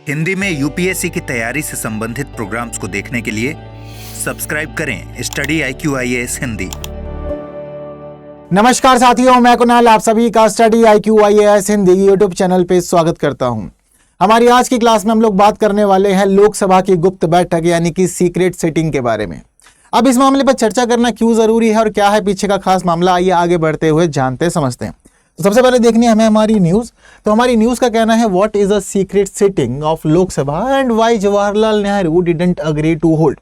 हिंदी में यूपीएससी की तैयारी से संबंधित प्रोग्राम्स को देखने के लिए सब्सक्राइब करें स्टडी IQ-IAS हिंदी। नमस्कार साथियों, मैं कुणाल आप सभी का study IQ-IAS Hindi YouTube channel पे स्वागत करता हूं। हमारी आज की क्लास में हम लोग बात करने वाले हैं लोकसभा की गुप्त बैठक यानी कि सीक्रेट सिटिंग के बारे में। अब इस मामले पर चर्चा करना क्यों जरूरी है और क्या है पीछे का खास मामला, आइए आगे बढ़ते हुए जानते समझते हैं। तो सबसे पहले देखनी है हमें हमारी न्यूज। तो हमारी न्यूज का कहना है what is a secret sitting of Lok Sabha and why Jawaharlal Nehru didn't agree to hold.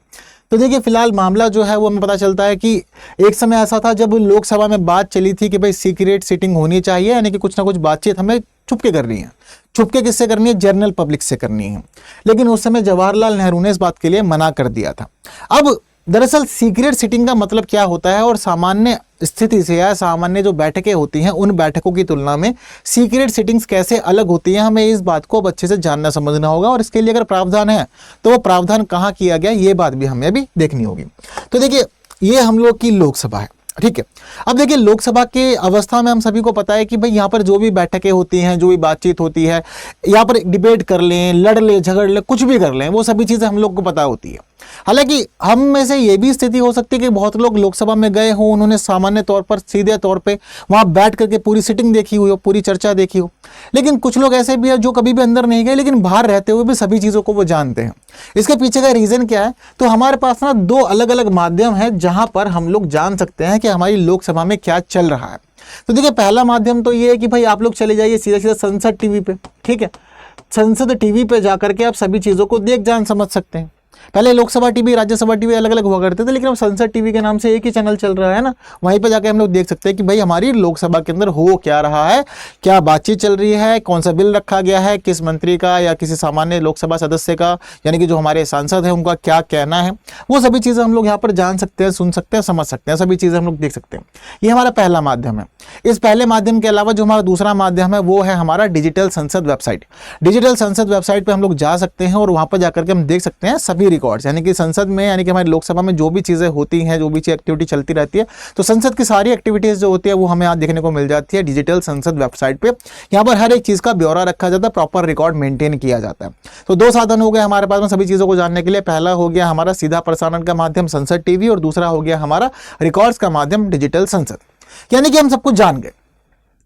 तो देखिए फिलहाल मामला जो है वो हमें पता चलता है कि एक समय ऐसा था जब लोकसभा में बात चली थी कि भाई सीक्रेट सिटिंग होनी चाहिए, यानी कि कुछ ना कुछ बातचीत हमें छुपके करनी है। छुपके किससे करनी है? जनरल पब्लिक से करनी है। लेकिन उस समय जवाहरलाल नेहरू ने इस बात के लिए मना कर दिया था। अब दरअसल सीक्रेट सिटिंग का मतलब क्या होता है और सामान्य स्थिति से या सामान्य जो बैठकें होती हैं उन बैठकों की तुलना में सीक्रेट सिटिंग्स कैसे अलग होती हैं, हमें इस बात को अब अच्छे से जानना समझना होगा। और इसके लिए अगर प्रावधान है तो वो प्रावधान कहाँ किया गया, ये बात भी हमें अभी देखनी होगी। तो देखिए ये हम लोग की लोकसभा है, ठीक है। अब देखिए लोकसभा के अवस्था में हम सभी को पता है कि भाई यहाँ पर जो भी बैठकें होती हैं, जो भी बातचीत होती है, यहाँ पर डिबेट कर लें, लड़ लें, झगड़ लें, कुछ भी कर लें, वो सभी चीज़ें हम लोग को पता होती है। हालांकि हम में से ये भी स्थिति हो सकती है कि बहुत लोग लोकसभा में गए हों, उन्होंने सामान्य तौर पर सीधे तौर पे वहाँ बैठ करके पूरी सिटिंग देखी हुई हो, पूरी चर्चा देखी हो। लेकिन कुछ लोग ऐसे भी हैं जो कभी भी अंदर नहीं गए लेकिन बाहर रहते हुए भी सभी चीज़ों को वो जानते हैं। इसके पीछे का रीज़न क्या है? तो हमारे पास ना दो अलग अलग माध्यम है जहाँ पर हम लोग जान सकते हैं कि हमारी लोकसभा में क्या चल रहा है। तो देखिए पहला माध्यम तो ये है कि भाई आप लोग चले जाइए सीधा सीधा संसद टीवी पे, ठीक है। संसद टीवी पे जाकर के आप सभी चीज़ों को देख जान समझ सकते हैं। पहले लोकसभा टीवी, राज्यसभा टीवी अलग अलग हुआ करते थे, लेकिन अब संसद टीवी के नाम से एक ही चैनल चल रहा है ना। वहीं पर जाके हम लोग देख सकते हैं कि भाई हमारी लोकसभा के अंदर हो क्या रहा है, क्या बातचीत चल रही है, कौन सा बिल रखा गया है, किस मंत्री का या किसी सामान्य लोकसभा सदस्य का यानी कि जो हमारे सांसद हैं उनका क्या कहना है, वो सभी चीज़ें हम लोग यहाँ पर जान सकते हैं, सुन सकते हैं, समझ सकते हैं, सभी चीज़ें हम लोग देख सकते हैं। ये हमारा पहला माध्यम है। इस पहले माध्यम के अलावा जो हमारा दूसरा माध्यम है वो है हमारा डिजिटल संसद वेबसाइट। डिजिटल संसद वेबसाइट पर हम लोग जा सकते हैं और वहाँ पर जाकर के हम देख सकते हैं सभी रिकॉर्ड्स, यानी कि संसद में यानी कि हमारी लोकसभा में जो भी चीज़ें होती हैं, जो भी एक्टिविटी चलती रहती है, तो संसद की सारी एक्टिविटीज़ जो होती है वो हमें यहाँ देखने को मिल जाती है डिजिटल संसद वेबसाइट पे। यहाँ पर हर एक चीज़ का ब्यौरा रखा जाता है, प्रॉपर रिकॉर्ड मेंटेन किया जाता है। तो दो साधन हो गए हमारे पास में सभी चीज़ों को जानने के लिए। पहला हो गया हमारा सीधा प्रसारण का माध्यम संसद टीवी और दूसरा हो गया हमारा रिकॉर्ड्स का माध्यम डिजिटल संसद, यानी कि हम सब कुछ जान गए।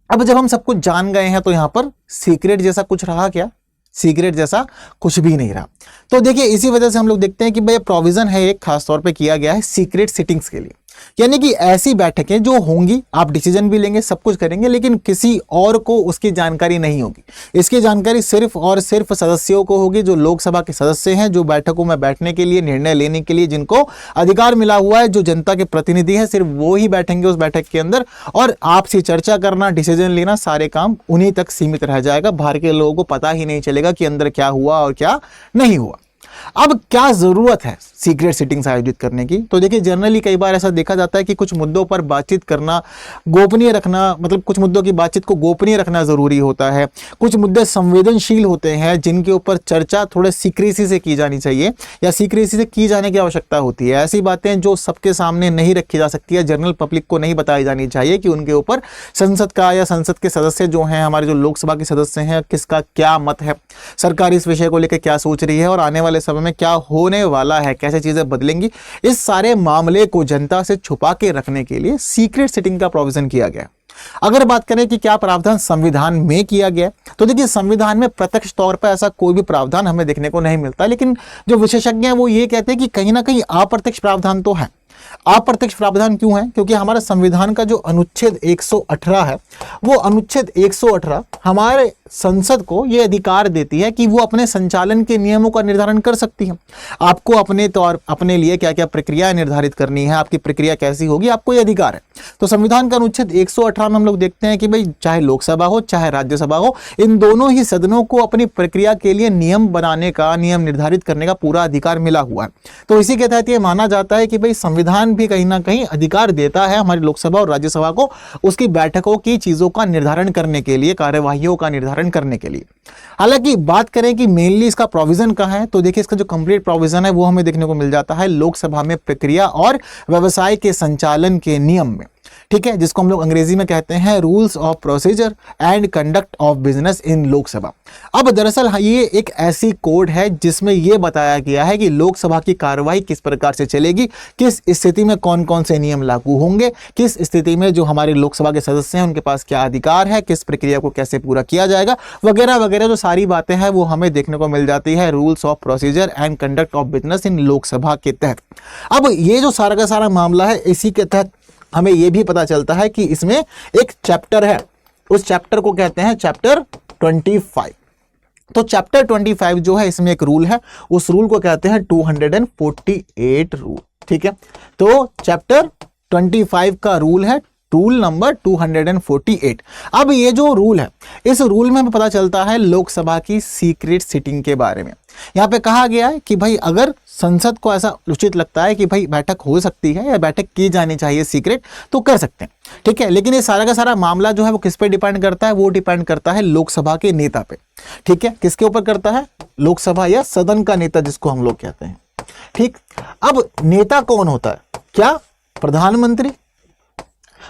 अब जब हम सब कुछ जान गए हैं तो यहाँ पर सीक्रेट जैसा कुछ रहा क्या? सीक्रेट जैसा कुछ भी नहीं रहा। तो देखिए इसी वजह से हम लोग देखते हैं कि भाई प्रोविजन है एक खास तौर पे किया गया है सीक्रेट सिटिंग्स के लिए, यानी कि ऐसी बैठकें जो होंगी, आप डिसीजन भी लेंगे, सब कुछ करेंगे, लेकिन किसी और को उसकी जानकारी नहीं होगी। इसकी जानकारी सिर्फ और सिर्फ सदस्यों को होगी, जो लोकसभा के सदस्य हैं, जो बैठकों में बैठने के लिए, निर्णय लेने के लिए जिनको अधिकार मिला हुआ है, जो जनता के प्रतिनिधि हैं, सिर्फ वो ही बैठेंगे उस बैठक के अंदर। और आपसी चर्चा करना, डिसीजन लेना, सारे काम उन्हीं तक सीमित रह जाएगा। बाहर के लोगों को पता ही नहीं चलेगा कि अंदर क्या हुआ और क्या नहीं हुआ। अब क्या जरूरत है सीक्रेट सिटिंग्स आयोजित करने की? तो देखिए जनरली कई बार ऐसा देखा जाता है कि कुछ मुद्दों पर बातचीत करना, गोपनीय रखना, मतलब कुछ मुद्दों की बातचीत को गोपनीय रखना जरूरी होता है। कुछ मुद्दे संवेदनशील होते हैं जिनके ऊपर चर्चा थोड़े सीक्रेसी से की जानी चाहिए या सीक्रेसी से की जाने की आवश्यकता होती है। ऐसी बातें जो सबके सामने नहीं रखी जा सकती है, जनरल पब्लिक को नहीं बताई जानी चाहिए कि उनके ऊपर संसद का या संसद के सदस्य जो हैं, हमारे जो लोकसभा के सदस्य हैं, किसका क्या मत है, सरकार इस विषय को लेकर क्या सोच रही है और आने वाले समय में क्या होने वाला है, कैसे चीजें बदलेंगी। इस सारे मामले को जनता से छुपा के रखने के लिए सीक्रेट सिटिंग का प्रोविजन किया गया। अगर बात करें कि क्या प्रावधान संविधान में किया गया, तो देखिए संविधान में प्रत्यक्ष तौर पर ऐसा कोई भी प्रावधान हमें देखने को नहीं मिलता, लेकिन जो विशेषज्ञ हैं वो ये कहते हैं कि कहीं ना कहीं अप्रत्यक्ष प्रावधान तो है। अप्रत्यक्ष प्रावधान क्यों है? क्योंकि हमारा संविधान का जो अनुच्छेद 118 है, वो अनुच्छेद 118 हमारे संसद को यह अधिकार देती है कि वो अपने संचालन के नियमों का निर्धारण कर सकती है। आपको अपने लिए क्या क्या प्रक्रिया निर्धारित करनी है, आपकी प्रक्रिया कैसी होगी, आपको यह अधिकार है। तो संविधान का अनुच्छेद 118 में हम लोग देखते हैं कि भाई चाहे लोकसभा हो चाहे राज्यसभा हो, इन दोनों ही सदनों को अपनी प्रक्रिया के लिए नियम बनाने का, नियम निर्धारित करने का पूरा अधिकार मिला हुआ है। तो इसी के तहत ये माना जाता है कि भाई संविधान भी कहीं ना कहीं अधिकार देता है हमारी लोकसभा और राज्यसभा को उसकी बैठकों की चीजों का निर्धारण करने के लिए, कार्यवाहियों का निर्धारण करने के लिए। हालांकि बात करें कि मेनली इसका प्रोविजन कहाँ है, तो देखिए इसका जो कंप्लीट प्रोविजन है वो हमें देखने को मिल जाता है लोकसभा में प्रक्रिया और व्यवसाय के संचालन के नियम में। ठीक है, जिसको हम लोग अंग्रेजी में कहते हैं rules of procedure and conduct of business in Lok Sabha. अब दरअसल ये एक ऐसी कोड है जिसमें यह बताया गया है कि लोकसभा की कार्यवाही किस प्रकार से चलेगी, किस स्थिति में कौन कौन से नियम लागू होंगे, किस स्थिति में जो हमारे लोकसभा के सदस्य हैं उनके पास क्या अधिकार है, किस प्रक्रिया को कैसे पूरा किया जाएगा, वगैरह वगैरह जो सारी बातें हैं वो हमें देखने को मिल जाती है rules of procedure and conduct of business in Lok Sabha के तहत। अब ये जो सारा का सारा मामला है, इसी के तहत हमें यह भी पता चलता है कि इसमें एक चैप्टर है, उस चैप्टर को कहते हैं चैप्टर 25। तो चैप्टर 25 जो है, इसमें एक रूल है, उस रूल को कहते हैं 248 रूल। ठीक है, तो चैप्टर 25 का रूल है रूल नंबर 248। अब ये जो रूल है, इस रूल में हमें पता चलता है लोकसभा की सीक्रेट सिटिंग के बारे में। यहाँ पे कहा गया है कि भाई अगर संसद को ऐसा उचित लगता है कि भाई बैठक हो सकती है या बैठक की जानी चाहिए सीक्रेट, तो कर सकते हैं। ठीक है, लेकिन ये सारा का सारा मामला जो है वो किस पे डिपेंड करता है, वो डिपेंड करता है लोकसभा के नेता पे। ठीक है, किसके ऊपर करता है, लोकसभा या सदन का नेता जिसको हम लोग कहते हैं। ठीक, अब नेता कौन होता है, क्या प्रधानमंत्री?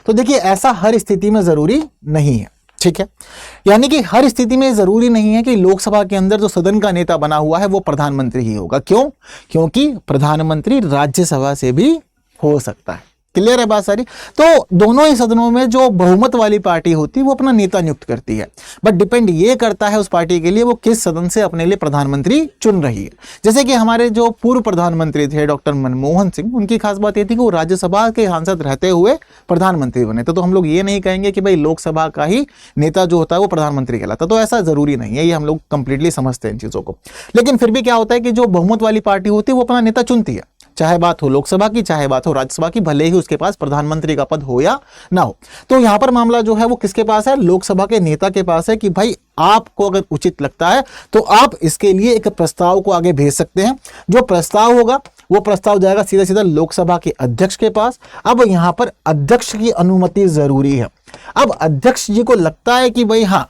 तो देखिए ऐसा हर स्थिति में जरूरी नहीं है। ठीक है, यानी कि हर स्थिति में जरूरी नहीं है कि लोकसभा के अंदर जो सदन का नेता बना हुआ है वो प्रधानमंत्री ही होगा। क्यों? क्योंकि प्रधानमंत्री राज्यसभा से भी हो सकता है। क्लियर है बात सारी? तो दोनों ही सदनों में जो बहुमत वाली पार्टी होती है वो अपना नेता नियुक्त करती है, बट डिपेंड ये करता है उस पार्टी के लिए वो किस सदन से अपने लिए प्रधानमंत्री चुन रही है। जैसे कि हमारे जो पूर्व प्रधानमंत्री थे डॉक्टर मनमोहन सिंह, उनकी खास बात ये थी कि वो राज्यसभा के सांसद रहते हुए प्रधानमंत्री बने। तो हम लोग ये नहीं कहेंगे कि भाई लोकसभा का ही नेता जो होता है वो प्रधानमंत्री कहलाता, तो ऐसा जरूरी नहीं है, ये हम लोग कंप्लीटली समझते हैं इन चीजों को। लेकिन फिर भी क्या होता है कि जो बहुमत वाली पार्टी होती है वो अपना नेता चुनती है, चाहे बात हो लोकसभा की चाहे बात हो राज्यसभा की, भले ही उसके पास प्रधानमंत्री का पद हो या ना हो। तो यहां पर मामला जो है वो किसके पास है, लोकसभा के नेता के पास है कि भाई आपको अगर उचित लगता है तो आप इसके लिए एक प्रस्ताव को आगे भेज सकते हैं। जो प्रस्ताव होगा वो प्रस्ताव जाएगा सीधा सीधा लोकसभा के अध्यक्ष के पास। अब यहां पर अध्यक्ष की अनुमति जरूरी है। अब अध्यक्ष जी को लगता है कि भाई हाँ,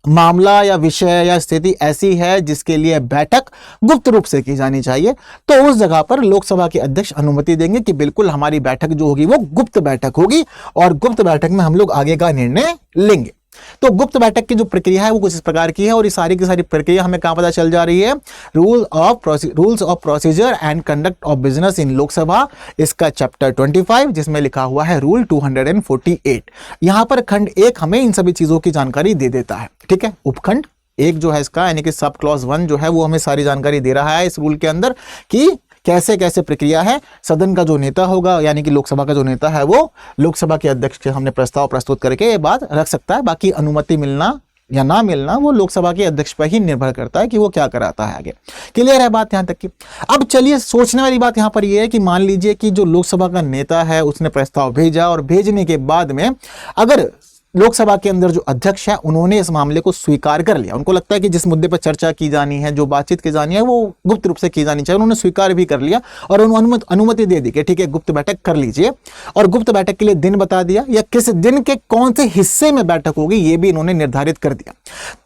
मामला या विषय या स्थिति ऐसी है जिसके लिए बैठक गुप्त रूप से की जानी चाहिए, तो उस जगह पर लोकसभा के अध्यक्ष अनुमति देंगे कि बिल्कुल हमारी बैठक जो होगी वो गुप्त बैठक होगी और गुप्त बैठक में हम लोग आगे का निर्णय लेंगे। तो गुप्त बैठक की जो प्रक्रिया है वो कुछ इस प्रकार की है और ये सारी की सारी प्रक्रिया हमें कहां पता चल जा रही है, rules of procedure and conduct of business in Lok Sabha, इसका चैप्टर 25 जिसमें लिखा हुआ है रूल 248। यहां पर खंड 1 हमें इन सभी चीजों की जानकारी दे देता है। ठीक है, उपखंड 1 जो है इसका यानी कि सब क्लॉज 1 जो है वो हमें सारी जानकारी दे रहा है इस रूल के अंदर कि कैसे कैसे प्रक्रिया है। सदन का जो नेता होगा यानी कि लोकसभा का जो नेता है वो लोकसभा के अध्यक्ष के सामने प्रस्ताव प्रस्तुत करके ये बात रख सकता है। बाकी अनुमति मिलना या ना मिलना वो लोकसभा के अध्यक्ष पर ही निर्भर करता है कि वो क्या कराता है आगे। क्लियर है बात यहां तक की? अब चलिए सोचने वाली बात यहां पर ये है कि मान लीजिए कि जो लोकसभा का नेता है उसने प्रस्ताव भेजा और भेजने के बाद में अगर लोकसभा के अंदर जो अध्यक्ष है उन्होंने इस मामले को स्वीकार कर लिया, उनको लगता है कि जिस मुद्दे पर चर्चा की जानी है, जो बातचीत की जानी है वो गुप्त रूप से की जानी चाहिए, उन्होंने स्वीकार भी कर लिया और उन्होंने अनुमति दे दी कि ठीक है गुप्त बैठक कर लीजिए, और गुप्त बैठक के लिए दिन बता दिया या किस दिन के कौन से हिस्से में बैठक होगी ये भी इन्होंने निर्धारित कर दिया।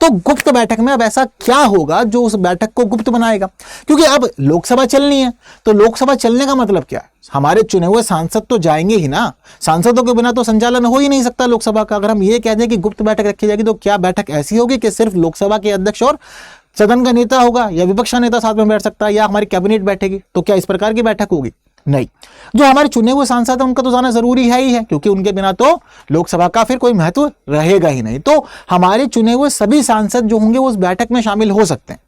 तो गुप्त बैठक में अब ऐसा क्या होगा जो उस बैठक को गुप्त बनाएगा? क्योंकि अब लोकसभा चलनी है, तो लोकसभा चलने का मतलब क्या है, हमारे चुने हुए सांसद तो जाएंगे ही ना, सांसदों के बिना तो संचालन हो ही नहीं सकता लोकसभा का। अगर हम ये कह दें कि गुप्त बैठक रखी जाएगी तो क्या बैठक ऐसी होगी कि सिर्फ लोकसभा के अध्यक्ष और सदन का नेता होगा या विपक्ष का नेता साथ में बैठ सकता है या हमारी कैबिनेट बैठेगी? तो क्या इस प्रकार की बैठक होगी? नहीं, जो हमारे चुने हुए सांसद हैं उनका तो जाना जरूरी है ही है, क्योंकि उनके बिना तो लोकसभा का फिर कोई महत्व रहेगा ही नहीं। तो हमारे चुने हुए सभी सांसद जो होंगे वो उस बैठक में शामिल हो सकते हैं।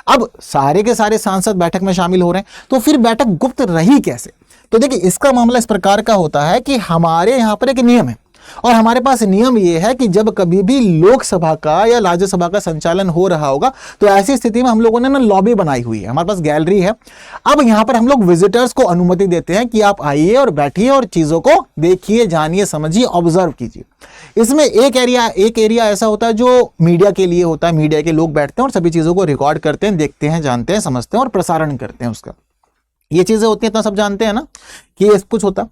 अब सारे के सारे सांसद बैठक में शामिल हो रहे हैं तो फिर बैठक गुप्त रही कैसे? तो देखिए इसका मामला इस प्रकार का होता है कि हमारे यहाँ पर एक नियम है और हमारे पास नियम ये है कि जब कभी भी लोकसभा का या राज्यसभा का संचालन हो रहा होगा तो ऐसी स्थिति में हम लोगों ने ना लॉबी बनाई हुई है, हमारे पास गैलरी है। अब यहाँ पर हम लोग विजिटर्स को अनुमति देते हैं कि आप आइए और बैठिए और चीजों को देखिए, जानिए, समझिए, ऑब्जर्व कीजिए। इसमें एक एरिया ऐसा होता है जो मीडिया के लिए होता है, मीडिया के लोग बैठते हैं और सभी चीजों को रिकॉर्ड करते हैं, देखते हैं, जानते हैं, समझते हैं और प्रसारण करते हैं उसका। ये चीजें होती हैं, इतना सब जानते हैं ना कि ये कुछ होता।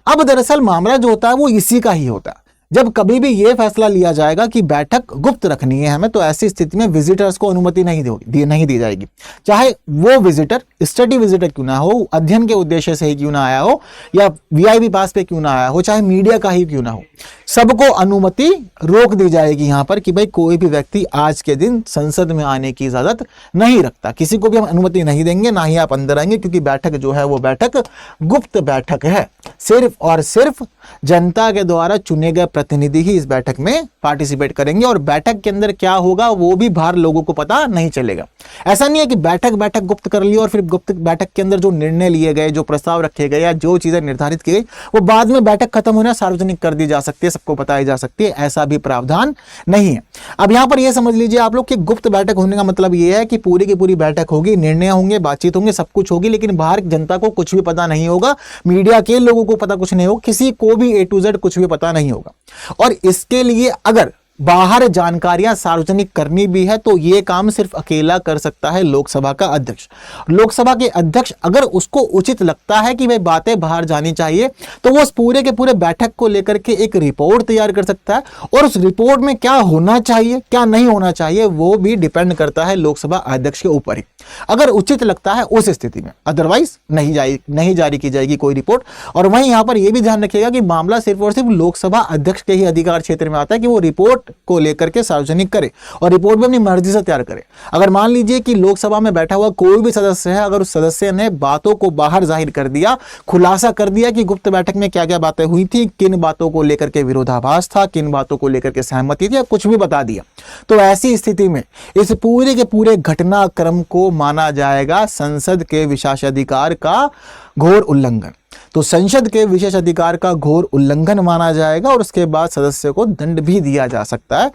अब दरअसल मामला जो होता है वो इसी का ही होता है। जब कभी भी ये फैसला लिया जाएगा कि बैठक गुप्त रखनी है हमें, तो ऐसी स्थिति में विजिटर्स को अनुमति नहीं दी जाएगी, चाहे वो विजिटर स्टडी विजिटर क्यों ना हो, अध्ययन के उद्देश्य से ही क्यों ना आया हो, या वीआईपी पास पे क्यों ना आया हो, चाहे मीडिया का ही क्यों ना हो, सबको अनुमति रोक दी जाएगी यहाँ पर कि भाई कोई भी व्यक्ति आज के दिन संसद में आने की इजाजत नहीं रखता, किसी को भी हम अनुमति नहीं देंगे, ना ही आप अंदर आएंगे, क्योंकि बैठक जो है वो बैठक गुप्त बैठक है। सिर्फ और सिर्फ जनता के द्वारा चुने गए प्रतिनिधि ही इस बैठक में पार्टिसिपेट करेंगे, और बैठक के अंदर क्या होगा वो भी बाहर लोगों को पता नहीं चलेगा। ऐसा नहीं है कि बैठक गुप्त कर ली और फिर गुप्त बैठक के अंदर जो निर्णय लिए गए, जो प्रस्ताव रखे गए या जो चीजें निर्धारित की गई वो बाद में बैठक खत्म होने सार्वजनिक कर दी जा सकती है, सबको बताई जा सकती है, ऐसा भी प्रावधान नहीं है। अब यहां पर यह समझ लीजिए आप लोग कि गुप्त बैठक होने का मतलब यह है कि पूरी की पूरी बैठक होगी, निर्णय होंगे, बातचीत होंगे, सब कुछ होगी, लेकिन बाहर जनता को कुछ भी पता नहीं होगा, मीडिया के लोगों को पता कुछ नहीं होगा, किसी को भी A to Z कुछ भी पता नहीं होगा। और इसके लिए अगर बाहर जानकारियां सार्वजनिक करनी भी है तो यह काम सिर्फ अकेला कर सकता है लोकसभा का अध्यक्ष। लोकसभा के अध्यक्ष अगर उसको उचित लगता है कि भाई बातें बाहर जानी चाहिए, तो वो उस पूरे के पूरे बैठक को लेकर के एक रिपोर्ट तैयार कर सकता है, और उस रिपोर्ट में क्या होना चाहिए क्या नहीं होना चाहिए वो भी डिपेंड करता है लोकसभा अध्यक्ष के ऊपर ही, अगर उचित लगता है उस स्थिति में, अदरवाइज नहीं जारी की जाएगी कोई रिपोर्ट। और वहीं यहां पर यह भी ध्यान रखिएगा कि मामला सिर्फ और सिर्फ लोकसभा अध्यक्ष के ही अधिकार क्षेत्र में आता है कि वो रिपोर्ट को लेकर के सार्वजनिक करे और रिपोर्ट भी अपनी मर्जी से तैयार करे। अगर मान लीजिए कि लोकसभा में बैठा हुआ कोई भी सदस्य है, अगर उस सदस्य ने बातों को बाहर जाहिर कर दिया, खुलासा कर दिया कि गुप्त बैठक में क्या क्या बातें हुई थी, किन बातों को लेकर के विरोधाभास था, किन बातों को लेकर के सहमति थी, या कुछ भी बता दिया, तो ऐसी स्थिति में इस पूरे के पूरे घटनाक्रम को माना जाएगा संसद के विशेषाधिकार का घोर उल्लंघन। तो संसद के विशेष अधिकार का घोर उल्लंघन माना जाएगा, और उसके बाद सदस्य को दंड भी दिया जा सकता है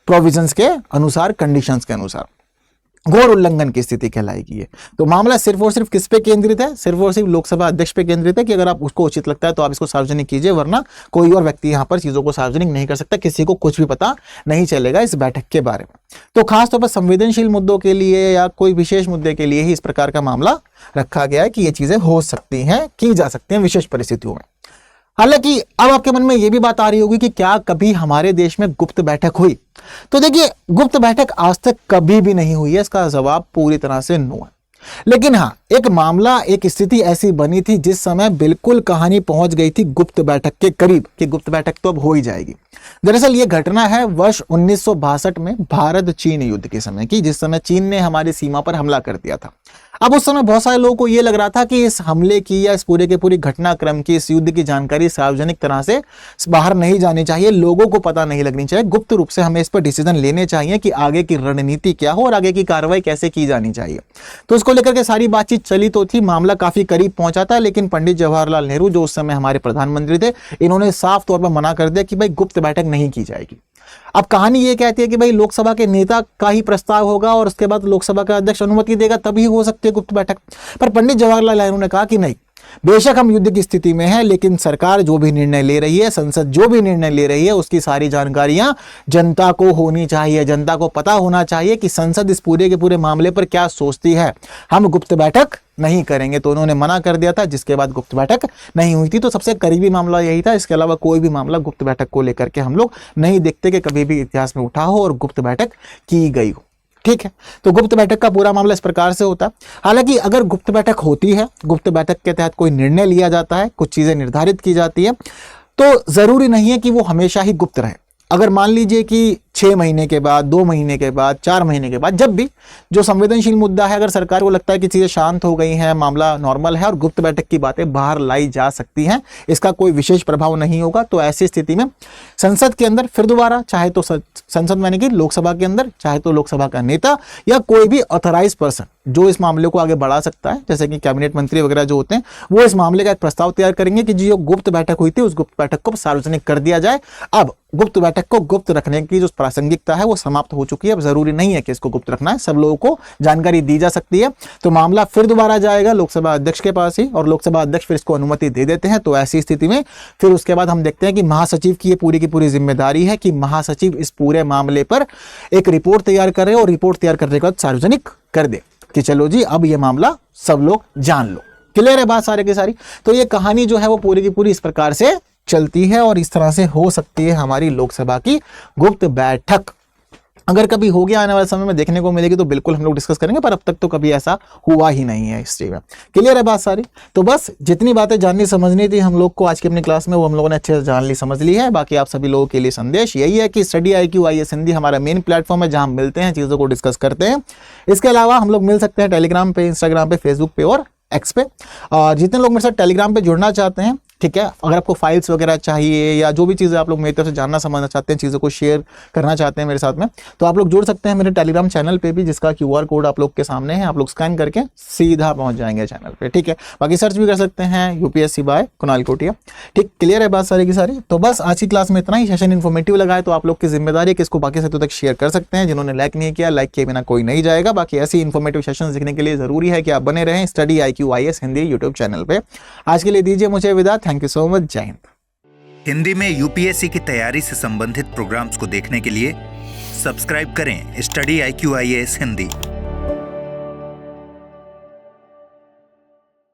प्रोविजंस के अनुसार, कंडीशंस के अनुसार। घोर उल्लंघन की स्थिति कहलाएगी ये। तो मामला सिर्फ और सिर्फ किस पे केंद्रित है? सिर्फ और सिर्फ लोकसभा अध्यक्ष पे केंद्रित है कि अगर आप उसको उचित लगता है तो आप इसको सार्वजनिक कीजिए, वरना कोई और व्यक्ति यहाँ पर चीजों को सार्वजनिक नहीं कर सकता, किसी को कुछ भी पता नहीं चलेगा इस बैठक के बारे में। तो खासतौर पर संवेदनशील मुद्दों के लिए या कोई विशेष मुद्दे के लिए ही इस प्रकार का मामला रखा गया है कि ये चीजें हो सकती हैं, की जा सकती हैं विशेष परिस्थितियों में। हालांकि अब आपके मन में यह भी बात आ रही होगी कि क्या कभी हमारे देश में गुप्त बैठक हुई? तो देखिए, गुप्त बैठक आज तक कभी भी नहीं हुई है, इसका जवाब पूरी तरह से नो है। लेकिन हाँ, एक मामला, एक स्थिति ऐसी बनी थी जिस समय बिल्कुल कहानी पहुंच गई थी गुप्त बैठक के करीब कि गुप्त बैठक तो अब हो ही जाएगी। दरअसल ये घटना है वर्ष 1962 में भारत चीन युद्ध के समय की, जिस समय चीन ने हमारी सीमा पर हमला कर दिया था। अब उस समय बहुत सारे लोगों को यह लग रहा था कि इस हमले की या इस पूरे के पूरे घटनाक्रम की, इस युद्ध की जानकारी सार्वजनिक तरह से बाहर नहीं जानी चाहिए, लोगों को पता नहीं लगनी चाहिए, गुप्त रूप से हमें इस पर डिसीजन लेने चाहिए कि आगे की रणनीति क्या हो और आगे की कार्रवाई कैसे की जानी चाहिए। तो इसको लेकर के सारी बातचीत चली तो थी, मामला काफी करीब पहुंचा था, लेकिन पंडित जवाहरलाल नेहरू जो उस समय हमारे प्रधानमंत्री थे, इन्होंने साफ तौर पर मना कर दिया कि भाई गुप्त बैठक नहीं की जाएगी। अब कहानी ये कहती है कि भाई लोकसभा के नेता का ही प्रस्ताव होगा और उसके बाद लोकसभा का अध्यक्ष अनुमति देगा, तभी हो सकती है गुप्त बैठक। पर पंडित जवाहरलाल नेहरू ने कहा कि नहीं, बेशक हम युद्ध की स्थिति में हैं, लेकिन सरकार जो भी निर्णय ले रही है, संसद जो भी निर्णय ले रही है, उसकी सारी जानकारियां जनता को होनी चाहिए, जनता को पता होना चाहिए कि संसद इस पूरे के पूरे मामले पर क्या सोचती है। हम गुप्त बैठक नहीं करेंगे। तो उन्होंने मना कर दिया था, जिसके बाद गुप्त बैठक नहीं हुई थी। तो सबसे करीबी मामला यही था, इसके अलावा कोई भी मामला गुप्त बैठक को लेकर के हम लोग नहीं देखते कि कभी भी इतिहास में उठा हो और गुप्त बैठक की गई हो। ठीक है, तो गुप्त बैठक का पूरा मामला इस प्रकार से होता है। हालांकि अगर गुप्त बैठक होती है, गुप्त बैठक के तहत कोई निर्णय लिया जाता है, कुछ चीजें निर्धारित की जाती है, तो जरूरी नहीं है कि वो हमेशा ही गुप्त रहे। अगर मान लीजिए कि 6 महीने के बाद, 2 महीने के बाद, 4 महीने के बाद, जब भी जो संवेदनशील मुद्दा है, अगर सरकार को लगता है कि चीजें शांत हो गई हैं, मामला नॉर्मल है और गुप्त बैठक की बातें बाहर लाई जा सकती हैं, इसका कोई विशेष प्रभाव नहीं होगा, तो ऐसी स्थिति में संसद के अंदर फिर दोबारा, चाहे तो संसद माने कि लोकसभा के अंदर, चाहे तो लोकसभा का नेता या कोई भी ऑथराइज पर्सन जो इस मामले को आगे बढ़ा सकता है, जैसे कि कैबिनेट मंत्री वगैरह जो होते हैं, वो इस मामले का एक प्रस्ताव तैयार करेंगे कि जो गुप्त बैठक हुई थी उस गुप्त बैठक को सार्वजनिक कर दिया जाए। अब गुप्त बैठक को गुप्त रखने की जो प्रासंगिकता है वो समाप्त हो चुकी है। अब जरूरी नहीं है कि इसको गुप्त रखना है, सब लोगों को जानकारी दी जा सकती है। तो मामला फिर दोबारा जाएगा लोकसभा अध्यक्ष के पास ही, और लोकसभा अध्यक्ष फिर इसको अनुमति दे देते हैं। तो ऐसी स्थिति में फिर उसके बाद हम देखते हैं कि महासचिव की ये पूरी की पूरी जिम्मेदारी है कि महासचिव इस पूरे मामले पर एक रिपोर्ट तैयार करे और रिपोर्ट तैयार करने के बाद सार्वजनिक कर दे कि चलो जी अब ये मामला सब लोग जान लो। क्लियर है बात सारे की सारी? तो ये कहानी जो है वो पूरी की पूरी इस प्रकार से चलती है और इस तरह से हो सकती है हमारी लोकसभा की गुप्त बैठक। अगर कभी हो गया आने वाले समय में देखने को मिलेगी तो बिल्कुल हम लोग डिस्कस करेंगे, पर अब तक तो कभी ऐसा हुआ ही नहीं है हिस्ट्री में। क्लियर है बात सारी? तो बस जितनी बातें जाननी समझनी थी हम लोग को आज की अपनी क्लास में, वो हम लोगों ने अच्छे से जान ली, समझ ली है। बाकी आप सभी लोगों के लिए संदेश यही है कि स्टडी IQ IAS हिंदी हमारा मेन प्लेटफॉर्म है जहां हम मिलते हैं, चीज़ों को डिस्कस करते हैं। इसके अलावा हम लोग मिल सकते हैं टेलीग्राम पे, इंस्टाग्राम पे, फेसबुक पे और एक्स पे। और जितने लोग मेरे साथ टेलीग्राम पे जुड़ना चाहते हैं, ठीक है, अगर आपको फाइल्स वगैरह चाहिए या जो भी चीज़ें आप लोग मेरी तरफ से जानना समझना चाहते हैं, चीज़ों को शेयर करना चाहते हैं मेरे साथ में, तो आप लोग जुड़ सकते हैं मेरे टेलीग्राम चैनल पे भी, जिसका QR कोड आप लोग के सामने है। आप लोग स्कैन करके सीधा पहुंच जाएंगे चैनल पे, ठीक है। बाकी सर्च भी कर सकते हैं UPSC बाय कुणाल कोटिया। ठीक, क्लियर है बात सारी की सारी? तो बस आज की क्लास में इतना ही। सेशन इन्फॉर्मेटिव लगा है तो आप लोग की जिम्मेदारी है कि इसको बाकी साथियों तक शेयर कर सकते हैं। जिन्होंने लाइक नहीं किया, लाइक किए बिना कोई नहीं जाएगा। बाकी ऐसी इन्फॉर्मेटिव सेशन देखने के लिए जरूरी है कि आप बने रहें study IQ IAS Hindi YouTube channel पे। आज के लिए दीजिए मुझे विदा। Thank you so much. जय हिंद। हिंदी में UPSC की तैयारी से संबंधित प्रोग्राम्स को देखने के लिए सब्सक्राइब करें स्टडी IQ IAS हिंदी।